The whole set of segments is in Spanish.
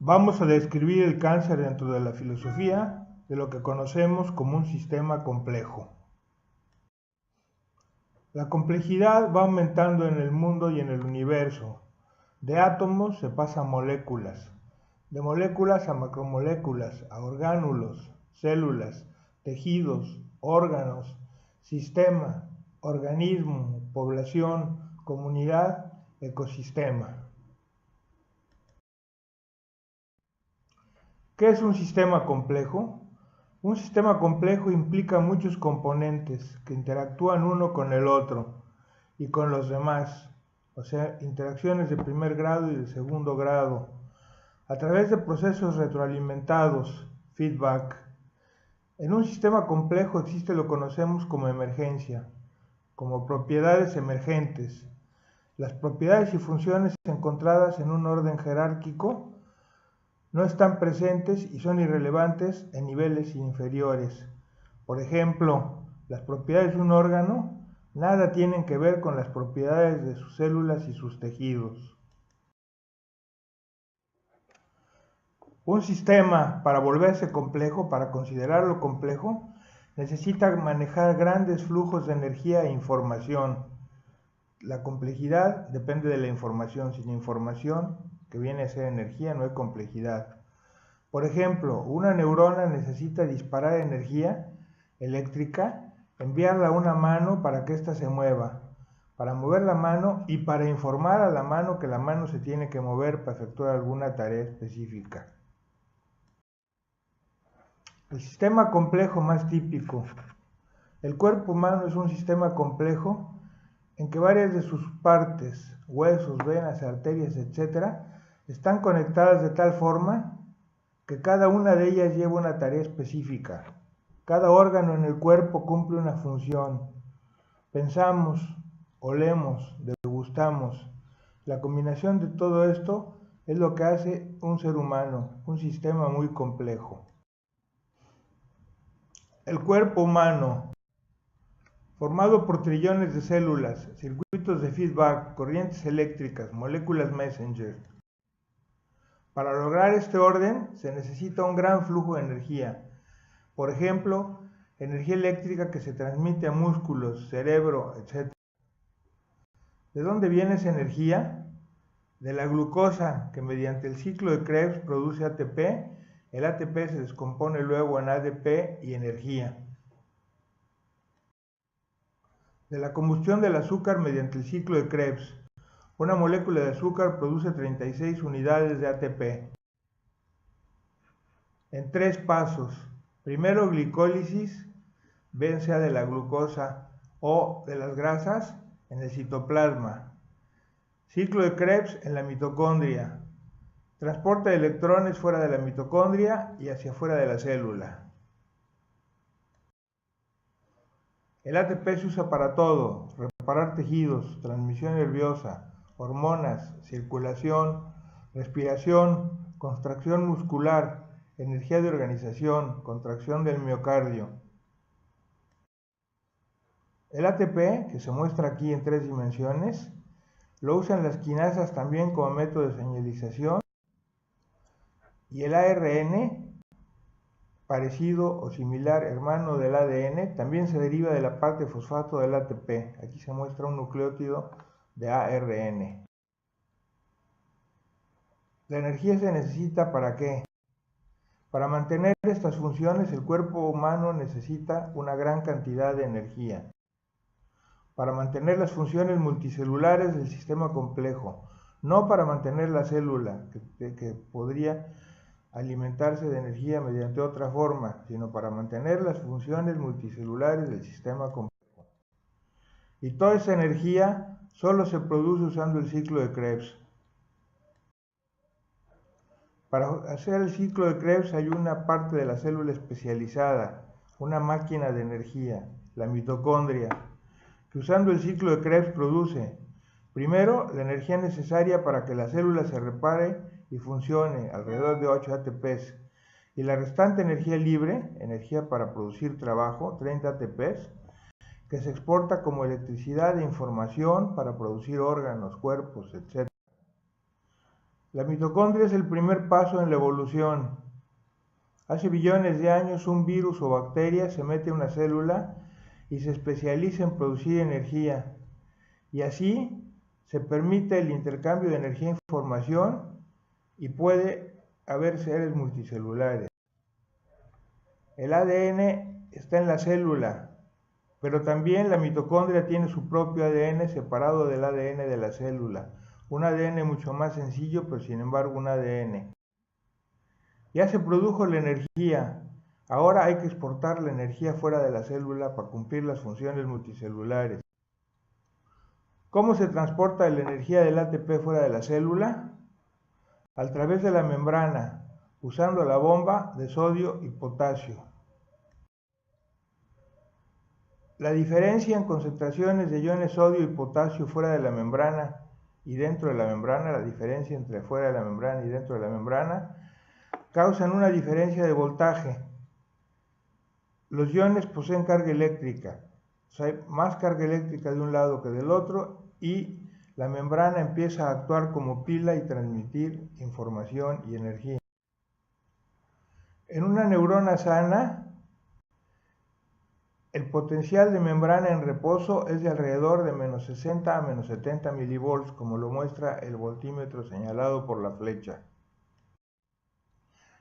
Vamos a describir el cáncer dentro de la filosofía de lo que conocemos como un sistema complejo. La complejidad va aumentando en el mundo y en el universo. De átomos se pasa a moléculas, de moléculas a macromoléculas, a orgánulos, células, tejidos, órganos, sistema, organismo, población, comunidad, ecosistema. ¿Qué es un sistema complejo? Un sistema complejo implica muchos componentes que interactúan uno con el otro y con los demás, o sea, interacciones de primer grado y de segundo grado, a través de procesos retroalimentados, feedback. En un sistema complejo existe lo que conocemos como emergencia, como propiedades emergentes. Las propiedades y funciones encontradas en un orden jerárquico no están presentes y son irrelevantes en niveles inferiores. Por ejemplo, las propiedades de un órgano nada tienen que ver con las propiedades de sus células y sus tejidos. Un sistema, para volverse complejo, para considerarlo complejo, necesita manejar grandes flujos de energía e información. La complejidad depende de la información. Sin información, que viene a ser energía, no hay complejidad. Por ejemplo, una neurona necesita disparar energía eléctrica, enviarla a una mano para que ésta se mueva, para mover la mano y para informar a la mano que la mano se tiene que mover para efectuar alguna tarea específica. El sistema complejo más típico. El cuerpo humano es un sistema complejo en que varias de sus partes, huesos, venas, arterias, etc., están conectadas de tal forma que cada una de ellas lleva una tarea específica. Cada órgano en el cuerpo cumple una función. Pensamos, olemos, degustamos. La combinación de todo esto es lo que hace un ser humano, un sistema muy complejo. El cuerpo humano, formado por trillones de células, circuitos de feedback, corrientes eléctricas, moléculas messenger. Para lograr este orden se necesita un gran flujo de energía. Por ejemplo, energía eléctrica que se transmite a músculos, cerebro, etc. ¿De dónde viene esa energía? De la glucosa, que mediante el ciclo de Krebs produce ATP. El ATP se descompone luego en ADP y energía. De la combustión del azúcar mediante el ciclo de Krebs. Una molécula de azúcar produce 36 unidades de ATP. En 3 pasos. Primero, glicólisis, bien sea de la glucosa o de las grasas, en el citoplasma. Ciclo de Krebs en la mitocondria. Transporta electrones fuera de la mitocondria y hacia afuera de la célula. El ATP se usa para todo: reparar tejidos, transmisión nerviosa, hormonas, circulación, respiración, contracción muscular, energía de organización, contracción del miocardio. El ATP, que se muestra aquí en 3 dimensiones, lo usan las quinasas también como método de señalización, y el ARN, parecido o similar, hermano del ADN, también se deriva de la parte fosfato del ATP. Aquí se muestra un nucleótido de ARN. La energía se necesita ¿para qué? Para mantener estas funciones, el cuerpo humano necesita una gran cantidad de energía. Para mantener las funciones multicelulares del sistema complejo, no para mantener la célula, que podría alimentarse de energía mediante otra forma, sino para mantener las funciones multicelulares del sistema complejo. Y toda esa energía solo se produce usando el ciclo de Krebs. Para hacer el ciclo de Krebs hay una parte de la célula especializada, una máquina de energía, la mitocondria, que usando el ciclo de Krebs produce, primero, la energía necesaria para que la célula se repare y funcione, alrededor de 8 ATPs, y la restante energía libre, energía para producir trabajo, 30 ATPs, que se exporta como electricidad e información para producir órganos, cuerpos, etc. La mitocondria es el primer paso en la evolución. Hace billones de años un virus o bacteria se mete a una célula y se especializa en producir energía. Y así se permite el intercambio de energía e información y puede haber seres multicelulares. El ADN está en la célula, pero también la mitocondria tiene su propio ADN separado del ADN de la célula. Un ADN mucho más sencillo, pero sin embargo un ADN. Ya se produjo la energía, ahora hay que exportar la energía fuera de la célula para cumplir las funciones multicelulares. ¿Cómo se transporta la energía del ATP fuera de la célula? A través de la membrana, usando la bomba de sodio y potasio. La diferencia en concentraciones de iones sodio y potasio fuera de la membrana y dentro de la membrana, la diferencia entre fuera de la membrana y dentro de la membrana, causan una diferencia de voltaje. Los iones poseen carga eléctrica, o sea, hay más carga eléctrica de un lado que del otro y la membrana empieza a actuar como pila y transmitir información y energía. En una neurona sana, el potencial de membrana en reposo es de alrededor de menos 60 a menos 70 milivolts, como lo muestra el voltímetro señalado por la flecha.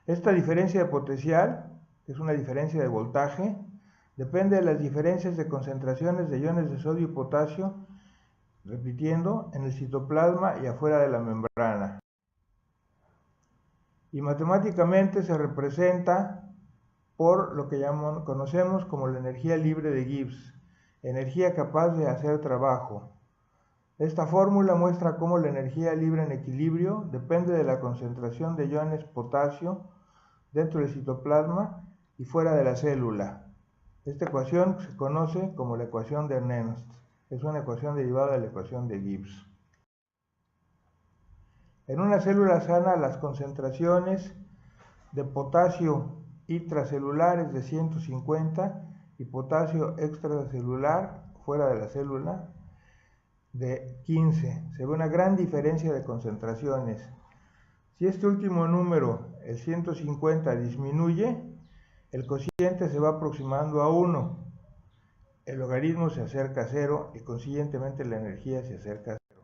Esta diferencia de potencial, que es una diferencia de voltaje, depende de las diferencias de concentraciones de iones de sodio y potasio, repitiendo, en el citoplasma y afuera de la membrana. Y matemáticamente se representa por lo que conocemos como la energía libre de Gibbs, energía capaz de hacer trabajo. Esta fórmula muestra cómo la energía libre en equilibrio depende de la concentración de iones potasio dentro del citoplasma y fuera de la célula. Esta ecuación se conoce como la ecuación de Nernst. Es una ecuación derivada de la ecuación de Gibbs. En una célula sana, las concentraciones de potasio intracelular de 150 y potasio extracelular fuera de la célula de 15. Se ve una gran diferencia de concentraciones. Si este último número, el 150, disminuye, el cociente se va aproximando a 1. El logaritmo se acerca a 0 y consiguientemente la energía se acerca a 0.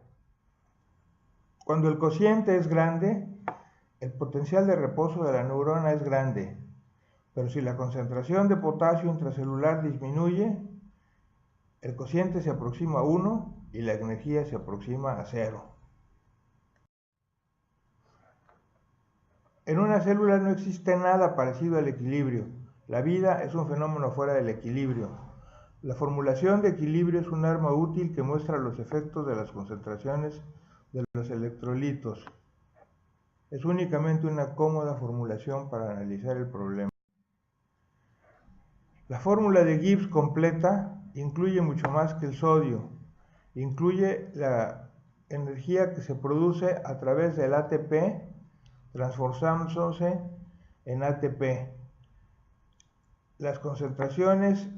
Cuando el cociente es grande, el potencial de reposo de la neurona es grande. Pero si la concentración de potasio intracelular disminuye, el cociente se aproxima a 1 y la energía se aproxima a 0. En una célula no existe nada parecido al equilibrio. La vida es un fenómeno fuera del equilibrio. La formulación de equilibrio es un arma útil que muestra los efectos de las concentraciones de los electrolitos. Es únicamente una cómoda formulación para analizar el problema. La fórmula de Gibbs completa incluye mucho más que el sodio. Incluye la energía que se produce a través del ATP, transformándose en ATP. Las concentraciones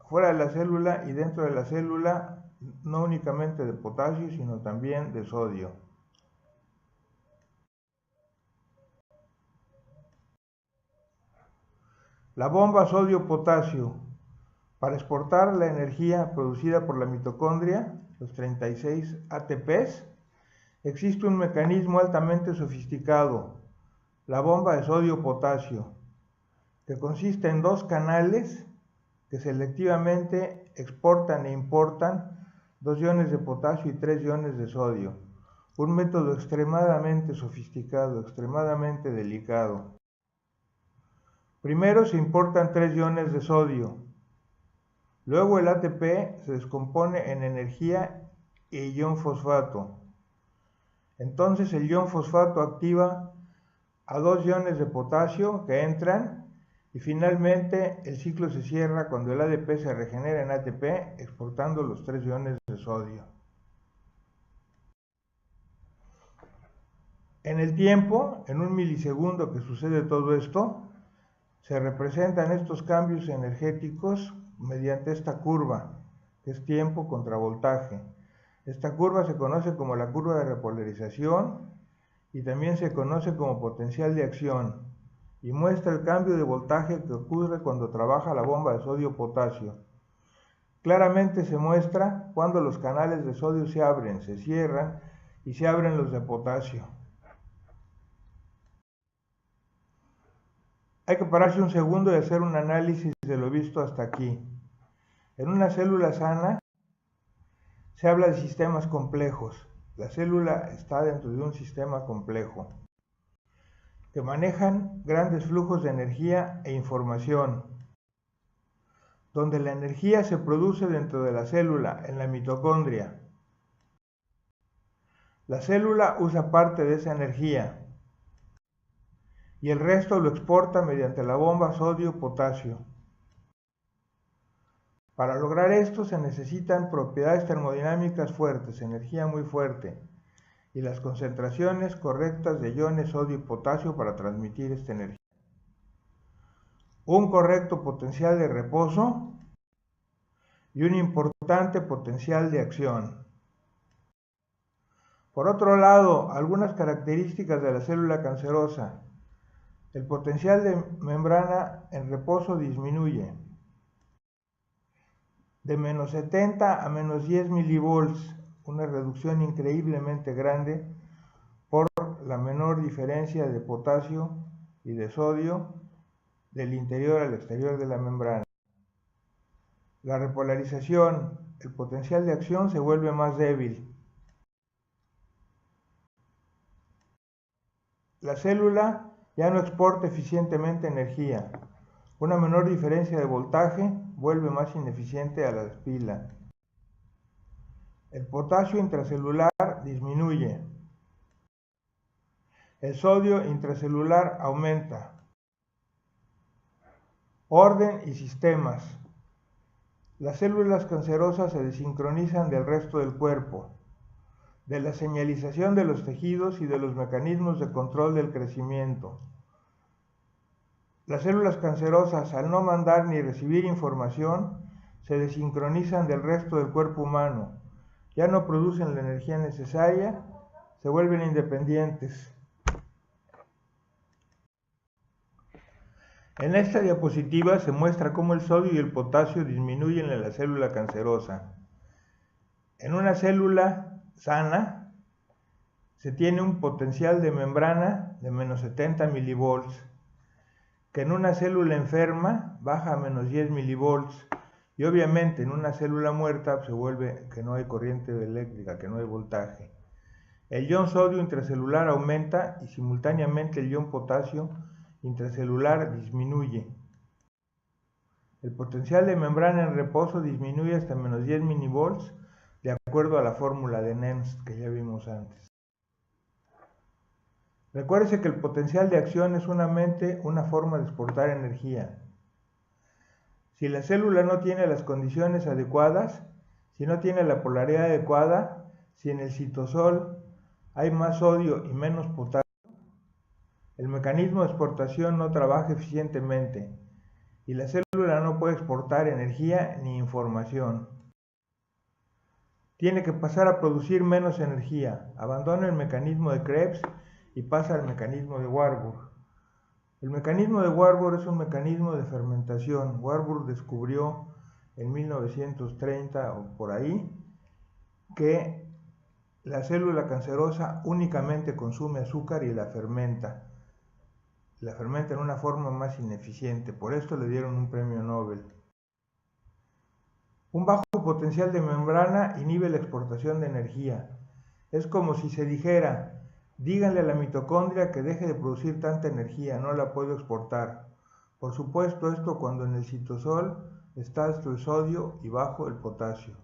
fuera de la célula y dentro de la célula, no únicamente de potasio, sino también de sodio. La bomba sodio-potasio. Para exportar la energía producida por la mitocondria, los 36 ATPs, existe un mecanismo altamente sofisticado, la bomba de sodio-potasio, que consiste en dos canales que selectivamente exportan e importan 2 iones de potasio y 3 iones de sodio. Un método extremadamente sofisticado, extremadamente delicado. Primero se importan 3 iones de sodio. Luego el ATP se descompone en energía e ion fosfato. Entonces el ion fosfato activa a 2 iones de potasio que entran y finalmente el ciclo se cierra cuando el ADP se regenera en ATP exportando los 3 iones de sodio. En el tiempo, en un milisegundo que sucede todo esto, se representan estos cambios energéticos mediante esta curva, que es tiempo contra voltaje. Esta curva se conoce como la curva de repolarización y también se conoce como potencial de acción, y muestra el cambio de voltaje que ocurre cuando trabaja la bomba de sodio-potasio. Claramente se muestra cuando los canales de sodio se abren, se cierran y se abren los de potasio. Hay que pararse un segundo y hacer un análisis de lo visto hasta aquí. En una célula sana se habla de sistemas complejos. La célula está dentro de un sistema complejo que manejan grandes flujos de energía e información, donde la energía se produce dentro de la célula, en la mitocondria. La célula usa parte de esa energía y el resto lo exporta mediante la bomba sodio-potasio. Para lograr esto se necesitan propiedades termodinámicas fuertes, energía muy fuerte, y las concentraciones correctas de iones sodio y potasio para transmitir esta energía. Un correcto potencial de reposo y un importante potencial de acción. Por otro lado, algunas características de la célula cancerosa. El potencial de membrana en reposo disminuye de menos 70 a menos 10 milivolts, una reducción increíblemente grande por la menor diferencia de potasio y de sodio del interior al exterior de la membrana. La repolarización, el potencial de acción se vuelve más débil. La célula ya no exporta eficientemente energía. Una menor diferencia de voltaje vuelve más ineficiente a la pila. El potasio intracelular disminuye. El sodio intracelular aumenta. Orden y sistemas. Las células cancerosas se desincronizan del resto del cuerpo, de la señalización de los tejidos y de los mecanismos de control del crecimiento. Las células cancerosas, al no mandar ni recibir información, se desincronizan del resto del cuerpo humano. Ya no producen la energía necesaria, se vuelven independientes. En esta diapositiva se muestra cómo el sodio y el potasio disminuyen en la célula cancerosa. En una célula sana se tiene un potencial de membrana de menos 70 milivolts, que en una célula enferma baja a menos 10 milivolts, y obviamente en una célula muerta se vuelve que no hay corriente eléctrica, que no hay voltaje. El ion sodio intracelular aumenta y simultáneamente el ion potasio intracelular disminuye. El potencial de membrana en reposo disminuye hasta menos 10 milivolts de acuerdo a la fórmula de Nernst que ya vimos antes. Recuérdese que el potencial de acción es una forma de exportar energía. Si la célula no tiene las condiciones adecuadas, si no tiene la polaridad adecuada, si en el citosol hay más sodio y menos potasio, el mecanismo de exportación no trabaja eficientemente y la célula no puede exportar energía ni información. Tiene que pasar a producir menos energía, abandona el mecanismo de Krebs y pasa al mecanismo de Warburg. El mecanismo de Warburg es un mecanismo de fermentación. Warburg descubrió en 1930 o por ahí que la célula cancerosa únicamente consume azúcar y la fermenta en una forma más ineficiente. Por esto le dieron un premio Nobel. Un bajo potencial de membrana inhibe la exportación de energía. Es como si se dijera: díganle a la mitocondria que deje de producir tanta energía, no la puedo exportar. Por supuesto, esto cuando en el citosol está alto el sodio y bajo el potasio.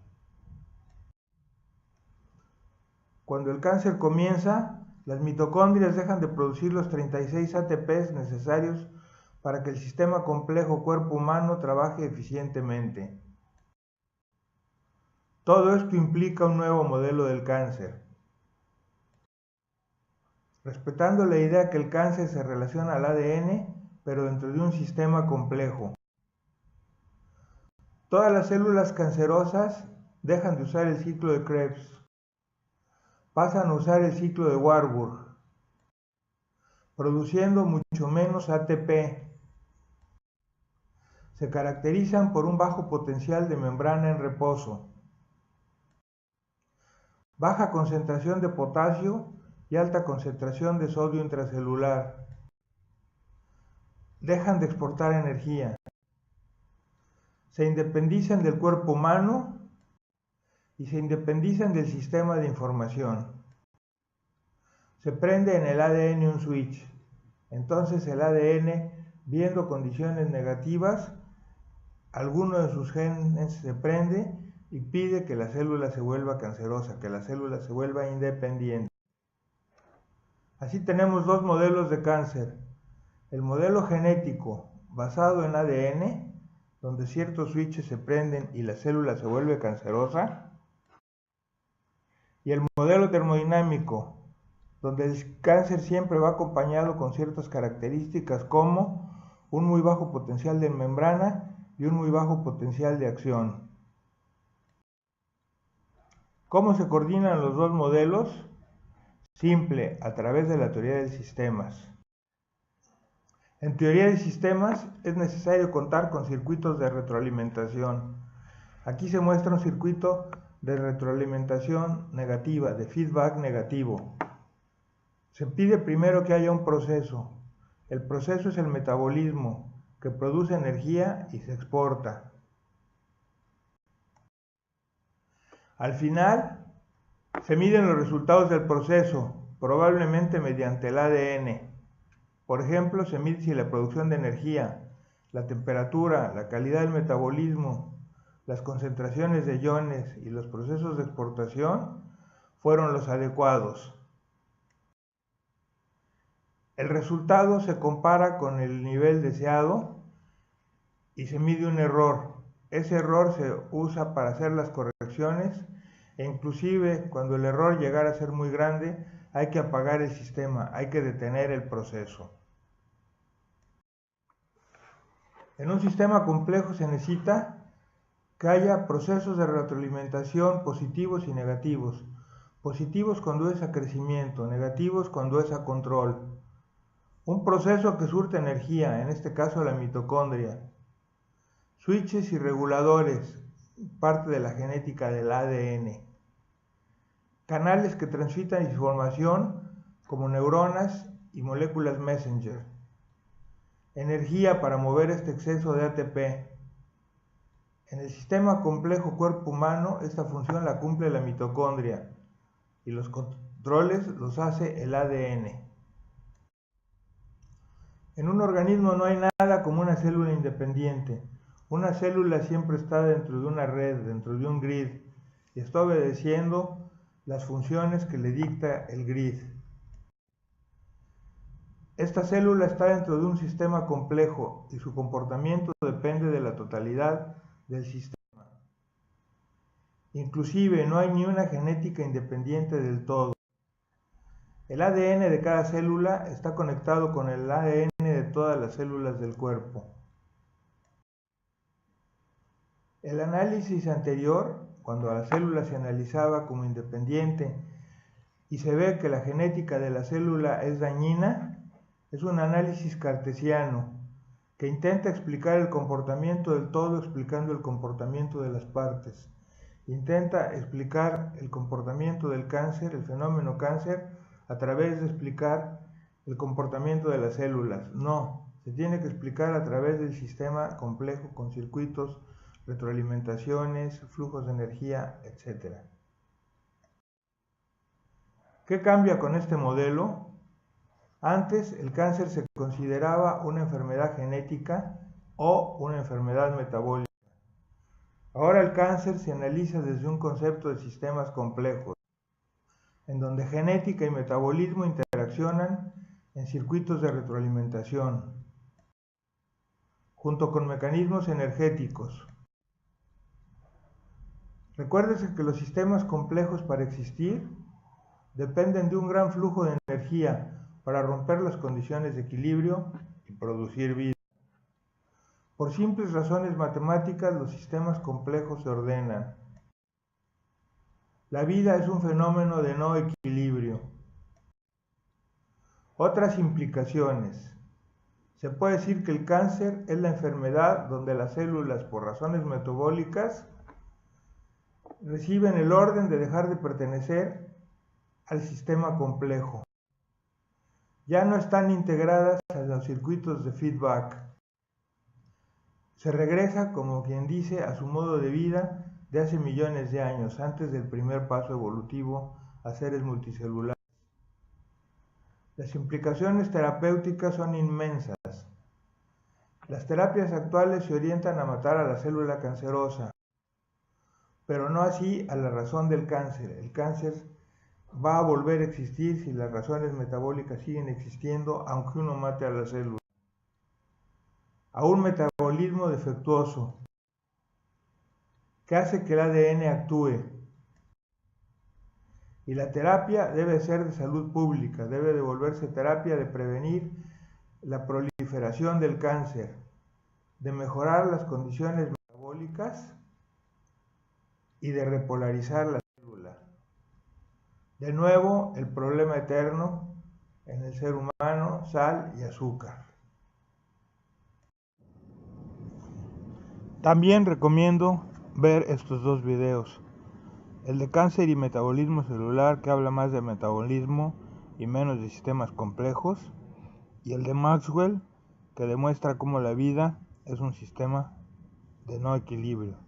Cuando el cáncer comienza, las mitocondrias dejan de producir los 36 ATPs necesarios para que el sistema complejo cuerpo humano trabaje eficientemente. Todo esto implica un nuevo modelo del cáncer, respetando la idea que el cáncer se relaciona al ADN, pero dentro de un sistema complejo. Todas las células cancerosas dejan de usar el ciclo de Krebs, pasan a usar el ciclo de Warburg. produciendo mucho menos ATP. Se caracterizan por un bajo potencial de membrana en reposo, baja concentración de potasio y alta concentración de sodio intracelular. Dejan de exportar energía. Se independizan del cuerpo humano y se independizan del sistema de información. Se prende en el ADN un switch. Entonces el ADN, viendo condiciones negativas, alguno de sus genes se prende y pide que la célula se vuelva cancerosa, que la célula se vuelva independiente. Así tenemos dos modelos de cáncer. El modelo genético basado en ADN, donde ciertos switches se prenden y la célula se vuelve cancerosa, y el modelo termodinámico, donde el cáncer siempre va acompañado con ciertas características como un muy bajo potencial de membrana y un muy bajo potencial de acción. ¿Cómo se coordinan los dos modelos? Simple, a través de la teoría de sistemas. En teoría de sistemas es necesario contar con circuitos de retroalimentación. Aquí se muestra un circuito de retroalimentación negativa, de feedback negativo. Se pide primero que haya un proceso. El proceso es el metabolismo, que produce energía y se exporta. Al final, se miden los resultados del proceso, probablemente mediante el ADN. Por ejemplo, se mide si la producción de energía, la temperatura, la calidad del metabolismo, las concentraciones de iones y los procesos de exportación fueron los adecuados. El resultado se compara con el nivel deseado y se mide un error. Ese error se usa para hacer las correcciones e inclusive cuando el error llegara a ser muy grande hay que apagar el sistema, hay que detener el proceso. En un sistema complejo se necesita que haya procesos de retroalimentación positivos y negativos. Positivos cuando es a crecimiento, negativos cuando es a control. Un proceso que surte energía, en este caso la mitocondria. Switches y reguladores, parte de la genética del ADN. Canales que transitan información como neuronas y moléculas messenger. Energía para mover este exceso de ATP. En el sistema complejo cuerpo humano, esta función la cumple la mitocondria y los controles los hace el ADN. En un organismo no hay nada como una célula independiente. Una célula siempre está dentro de una red, dentro de un grid, y está obedeciendo las funciones que le dicta el grid. Esta célula está dentro de un sistema complejo y su comportamiento depende de la totalidad del sistema. Inclusive no hay ni una genética independiente del todo. El ADN de cada célula está conectado con el ADN de todas las células del cuerpo. El análisis anterior, cuando a la célula se analizaba como independiente y se ve que la genética de la célula es dañina, es un análisis cartesiano que intenta explicar el comportamiento del todo explicando el comportamiento de las partes. Intenta explicar el comportamiento del cáncer, el fenómeno cáncer, a través de explicar el comportamiento de las células. No, se tiene que explicar a través del sistema complejo con circuitos, retroalimentaciones, flujos de energía, etc. ¿Qué cambia con este modelo? Antes el cáncer se consideraba una enfermedad genética o una enfermedad metabólica. Ahora el cáncer se analiza desde un concepto de sistemas complejos, en donde genética y metabolismo interaccionan en circuitos de retroalimentación, junto con mecanismos energéticos. Recuérdese que los sistemas complejos para existir dependen de un gran flujo de energía para romper las condiciones de equilibrio y producir vida. Por simples razones matemáticas, los sistemas complejos se ordenan. La vida es un fenómeno de no equilibrio. Otras implicaciones. Se puede decir que el cáncer es la enfermedad donde las células, por razones metabólicas, reciben el orden de dejar de pertenecer al sistema complejo. Ya no están integradas a los circuitos de feedback. Se regresa, como quien dice, a su modo de vida de hace millones de años, antes del primer paso evolutivo a seres multicelulares. Las implicaciones terapéuticas son inmensas. Las terapias actuales se orientan a matar a la célula cancerosa, pero no así a la razón del cáncer. El cáncer va a volver a existir si las razones metabólicas siguen existiendo, aunque uno mate a la célula. A un metabolismo defectuoso que hace que el ADN actúe. Y la terapia debe ser de salud pública, debe de volverse terapia de prevenir la proliferación del cáncer, de mejorar las condiciones metabólicas y de repolarizar la célula. De nuevo, el problema eterno en el ser humano, sal y azúcar. También recomiendo ver estos dos videos. El de cáncer y metabolismo celular, que habla más de metabolismo y menos de sistemas complejos. Y el de Maxwell, que demuestra cómo la vida es un sistema de no equilibrio.